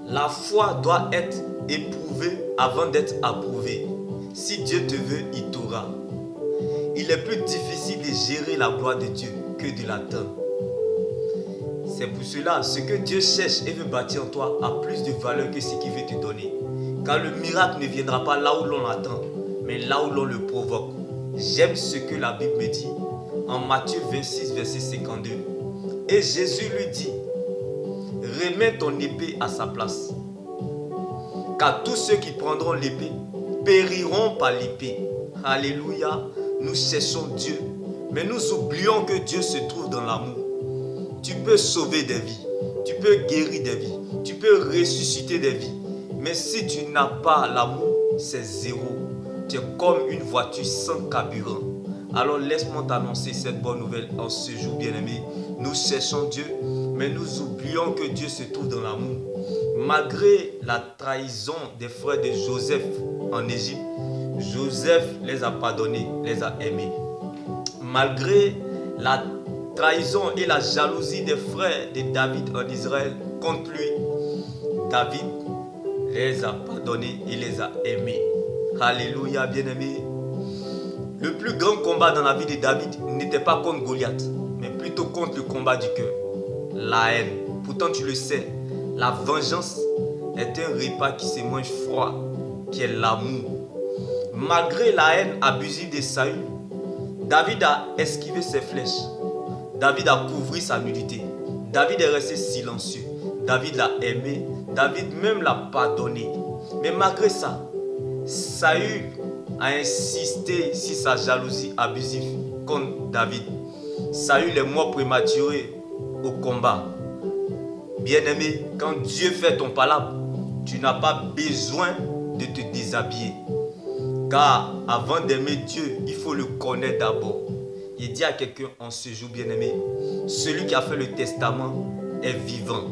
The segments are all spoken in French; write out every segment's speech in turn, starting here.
La foi doit être éprouvée avant d'être approuvée. Si Dieu te veut, il t'aura. Il est plus difficile de gérer la gloire de Dieu que de l'atteindre. C'est pour cela, ce que Dieu cherche et veut bâtir en toi a plus de valeur que ce qu'il veut te donner. Car le miracle ne viendra pas là où l'on l'attend, mais là où l'on le provoque. J'aime ce que la Bible me dit en Matthieu 26, verset 52. Et Jésus lui dit, remets ton épée à sa place. Car tous ceux qui prendront l'épée périront par l'épée. Alléluia, nous cherchons Dieu, mais nous oublions que Dieu se trouve dans l'amour. Tu peux sauver des vies, tu peux guérir des vies, tu peux ressusciter des vies. Mais si tu n'as pas l'amour, c'est zéro. Tu es comme une voiture sans carburant. Alors laisse-moi t'annoncer cette bonne nouvelle en ce jour, bien-aimé. Nous cherchons Dieu, mais nous oublions que Dieu se trouve dans l'amour. Malgré la trahison des frères de Joseph en Égypte, Joseph les a pardonnés, les a aimés. Malgré la trahison et la jalousie des frères de David en Israël contre lui, David les a pardonnés et les a aimés. Alléluia, bien-aimés. Le plus grand combat dans la vie de David n'était pas contre Goliath, mais plutôt contre le combat du cœur, la haine. Pourtant tu le sais, la vengeance est un repas qui se mange froid, qui est l'amour. Malgré la haine abusive de Saül, David a esquivé ses flèches. David a couvert sa nudité. David est resté silencieux. David l'a aimé. David même l'a pardonné. Mais malgré ça, Saül a insisté sur sa jalousie abusive contre David. Saül est mort prématuré au combat. Bien-aimé, quand Dieu fait ton palabre, tu n'as pas besoin de te déshabiller. Car avant d'aimer Dieu, il faut le connaître d'abord. Il dit à quelqu'un en ce jour, bien-aimé, celui qui a fait le testament est vivant.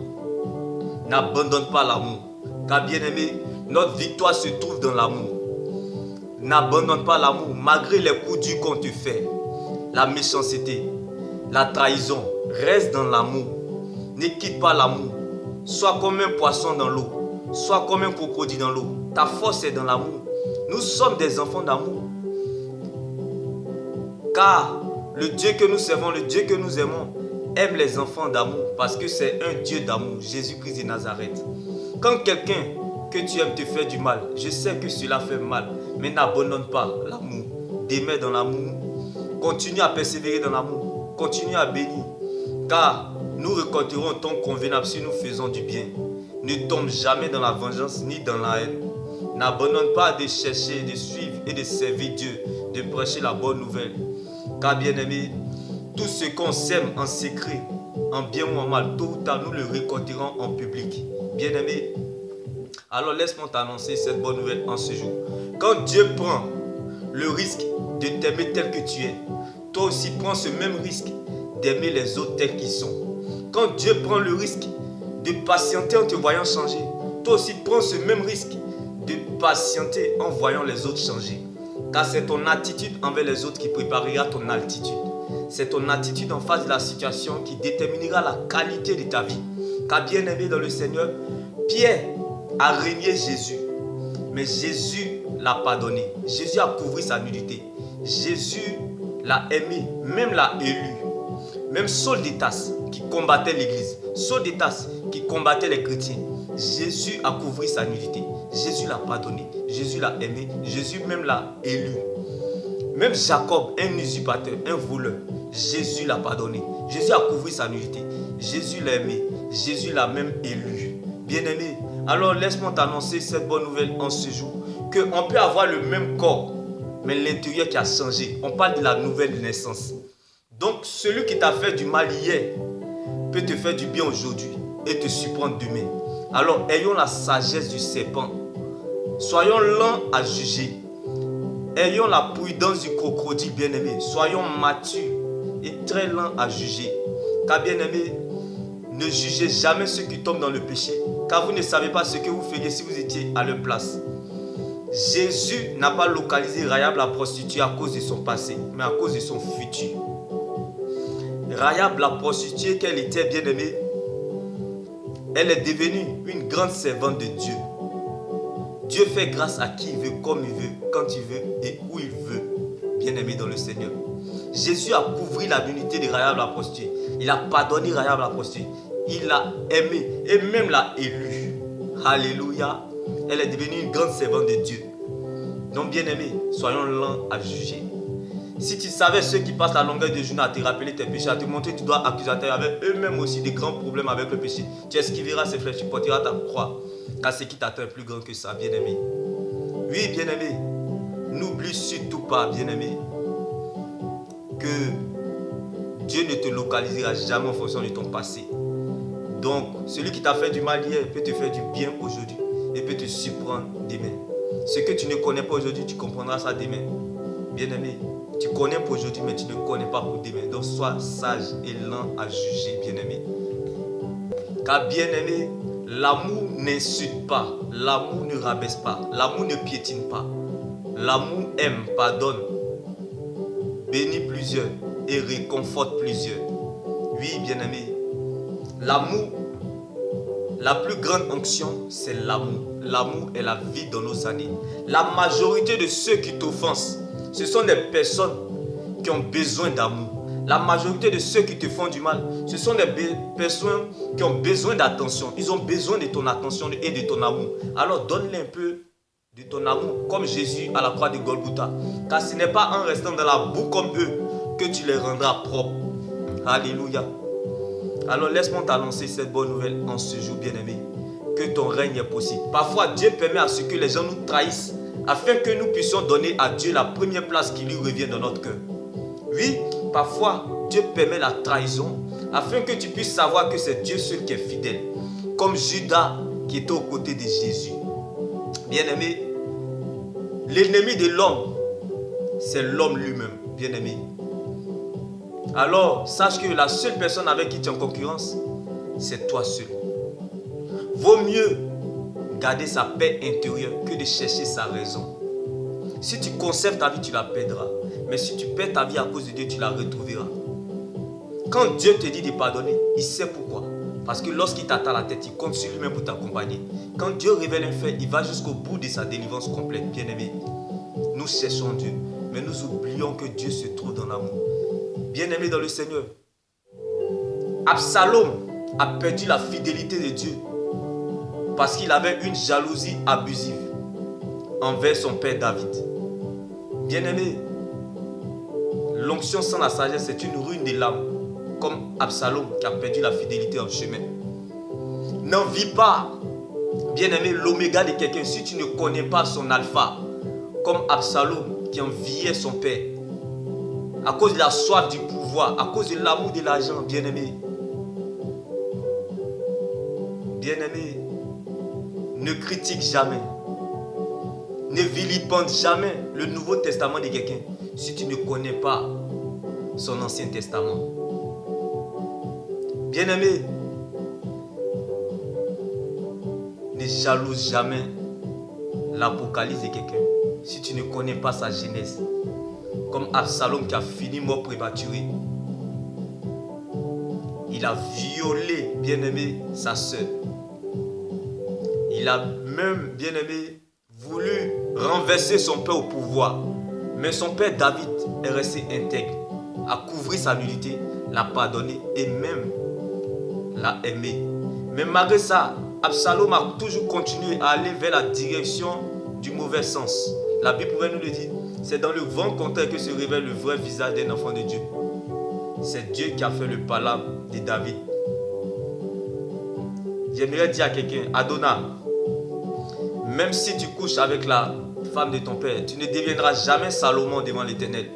N'abandonne pas l'amour. Car bien-aimé, notre victoire se trouve dans l'amour. N'abandonne pas l'amour malgré les coups durs qu'on te fait. La méchanceté, la trahison, reste dans l'amour. Ne quitte pas l'amour. Sois comme un poisson dans l'eau. Sois comme un crocodile dans l'eau. Ta force est dans l'amour. Nous sommes des enfants d'amour. Car le Dieu que nous servons, le Dieu que nous aimons, aime les enfants d'amour parce que c'est un Dieu d'amour, Jésus-Christ de Nazareth. Quand quelqu'un que tu aimes te fait du mal, je sais que cela fait mal, mais n'abandonne pas l'amour. Demeure dans l'amour. Continue à persévérer dans l'amour. Continue à bénir. Car nous récolterons un temps convenable si nous faisons du bien. Ne tombe jamais dans la vengeance ni dans la haine. N'abandonne pas de chercher, de suivre et de servir Dieu, de prêcher la bonne nouvelle. Car bien aimé, tout ce qu'on sème en secret, en bien ou en mal, tôt ou tard, nous le récolterons en public. Bien aimé, alors laisse-moi t'annoncer cette bonne nouvelle en ce jour. Quand Dieu prend le risque de t'aimer tel que tu es, toi aussi prends ce même risque d'aimer les autres tels qu'ils sont. Quand Dieu prend le risque de patienter en te voyant changer, toi aussi prends ce même risque de patienter en voyant les autres changer. Car c'est ton attitude envers les autres qui préparera ton altitude. C'est ton attitude en face de la situation qui déterminera la qualité de ta vie. Car bien aimé dans le Seigneur, Pierre a régné Jésus. Mais Jésus l'a pardonné. Jésus a couvert sa nudité. Jésus l'a aimé, même l'a élu. Même Saul de Tarse qui combattait l'église, Saul de Tarse qui combattait les chrétiens, Jésus a couvert sa nudité. Jésus l'a pardonné, Jésus l'a aimé, Jésus même l'a élu. Même Jacob, un usurpateur, un voleur, Jésus l'a pardonné. Jésus a couvert sa nudité. Jésus l'a aimé, Jésus l'a même élu. Bien-aimé, alors laisse-moi t'annoncer cette bonne nouvelle en ce jour. Qu'on peut avoir le même corps, mais l'intérieur qui a changé. On parle de la nouvelle naissance. Donc celui qui t'a fait du mal hier peut te faire du bien aujourd'hui et te surprendre demain. Alors ayons la sagesse du serpent. Soyons lents à juger. Ayons la prudence du crocodile, bien-aimé. Soyons matures et très lents à juger. Car bien-aimé, ne jugez jamais ceux qui tombent dans le péché, car vous ne savez pas ce que vous feriez si vous étiez à leur place. Jésus n'a pas localisé Rahab la prostituée à cause de son passé, mais à cause de son futur. Rahab la prostituée qu'elle était, bien-aimée, Elle est devenue une grande servante de Dieu. Dieu fait grâce à qui il veut, comme il veut, quand il veut et où il veut. Bien-aimé dans le Seigneur. Jésus a couvert la nudité de Rahab la prostituée. Il a pardonné Rahab la prostituée. Il l'a aimé et même l'a élu. Alléluia. Elle est devenue une grande servante de Dieu. Donc bien-aimé, soyons lents à juger. Si tu savais ceux qui passent la longueur de journée à te rappeler tes péchés, à te montrer du doigt accusateur avec eux-mêmes aussi des grands problèmes avec le péché, tu esquiveras ces flèches, tu porteras ta croix. Car ce qui t'attend est plus grand que ça, bien-aimé. Oui, bien-aimé, n'oublie surtout pas, bien-aimé, que Dieu ne te localisera jamais en fonction de ton passé. Donc, celui qui t'a fait du mal hier peut te faire du bien aujourd'hui et peut te surprendre demain. Ce que tu ne connais pas aujourd'hui, tu comprendras ça demain. Bien-aimé, tu connais pour aujourd'hui, mais tu ne connais pas pour demain. Donc, sois sage et lent à juger, bien-aimé. Car, bien-aimé, l'amour n'insulte pas, l'amour ne rabaisse pas, l'amour ne piétine pas. L'amour aime, pardonne, bénit plusieurs et réconforte plusieurs. Oui, bien-aimé, l'amour, la plus grande onction, c'est l'amour. L'amour est la vie dans nos années. La majorité de ceux qui t'offensent, ce sont des personnes qui ont besoin d'amour. La majorité de ceux qui te font du mal, ce sont des personnes qui ont besoin d'attention. Ils ont besoin de ton attention et de ton amour. Alors donne-les un peu de ton amour, comme Jésus à la croix de Golgotha. Car ce n'est pas en restant dans la boue comme eux que tu les rendras propres. Alléluia. Alors laisse-moi t'annoncer cette bonne nouvelle en ce jour, bien-aimé, que ton règne est possible. Parfois, Dieu permet à ce que les gens nous trahissent afin que nous puissions donner à Dieu la première place qui lui revient dans notre cœur. Oui, parfois, Dieu permet la trahison afin que tu puisses savoir que c'est Dieu seul qui est fidèle. Comme Judas qui était aux côtés de Jésus. Bien-aimé, l'ennemi de l'homme, c'est l'homme lui-même, bien-aimé. Alors, sache que la seule personne avec qui tu es en concurrence, c'est toi seul. Vaut mieux garder sa paix intérieure que de chercher sa raison. Si tu conserves ta vie, tu la perdras. Mais si tu perds ta vie à cause de Dieu, tu la retrouveras. Quand Dieu te dit de pardonner, il sait pourquoi. Parce que lorsqu'il t'attend la tête, il compte sur lui-même pour t'accompagner. Quand Dieu révèle un fait, il va jusqu'au bout de sa délivrance complète. Bien-aimé, nous cherchons Dieu, mais nous oublions que Dieu se trouve dans l'amour. Bien-aimé dans le Seigneur, Absalom a perdu la fidélité de Dieu parce qu'il avait une jalousie abusive envers son père David. Bien-aimé, l'onction sans la sagesse, c'est une ruine de l'âme, comme Absalom qui a perdu la fidélité en chemin. N'envie pas, bien-aimé, l'oméga de quelqu'un si tu ne connais pas son alpha, comme Absalom qui enviait son père. À cause de la soif du pouvoir, à cause de l'amour de l'argent, bien-aimé. Bien-aimé, ne critique jamais. Ne vilipende jamais le Nouveau Testament de quelqu'un si tu ne connais pas son Ancien Testament. Bien-aimé, ne jalouse jamais l'Apocalypse de quelqu'un si tu ne connais pas sa genèse. Comme Absalom qui a fini mort prématuré. Il a violé, bien-aimé, sa sœur. Il a même, bien-aimé, voulu renverser son père au pouvoir. Mais son père David est resté intègre, a couvert sa nudité, l'a pardonné et même l'a aimé. Mais malgré ça, Absalom a toujours continué à aller vers la direction du mauvais sens. La Bible pouvait nous le dire. C'est dans le vent contraire que se révèle le vrai visage d'un enfant de Dieu. C'est Dieu qui a fait le palabre de David. J'aimerais dire à quelqu'un, Adonai, même si tu couches avec la femme de ton père, tu ne deviendras jamais Salomon devant l'Éternel.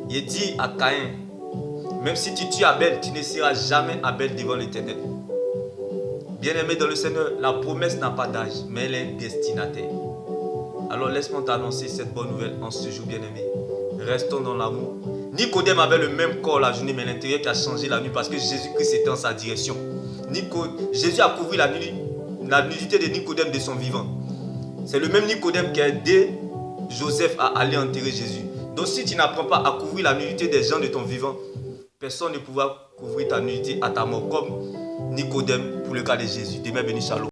Il dit à Caïn, même si tu tues Abel, tu ne seras jamais Abel devant l'Éternel. Bien-aimé dans le Seigneur, la promesse n'a pas d'âge, mais elle est un destinataire. Alors laisse-moi t'annoncer cette bonne nouvelle en ce jour, bien-aimé. Restons dans l'amour. Nicodème avait le même corps la journée, mais l'intérieur qui a changé la nuit parce que Jésus-Christ était en sa direction. Jésus a couvert la nudité de Nicodème de son vivant. C'est le même Nicodème qui a aidé Joseph à aller enterrer Jésus. Donc si tu n'apprends pas à couvrir la nudité des gens de ton vivant, personne ne pourra couvrir ta nudité à ta mort. Comme Nicodème pour le cas de Jésus. Demain béni, shalom.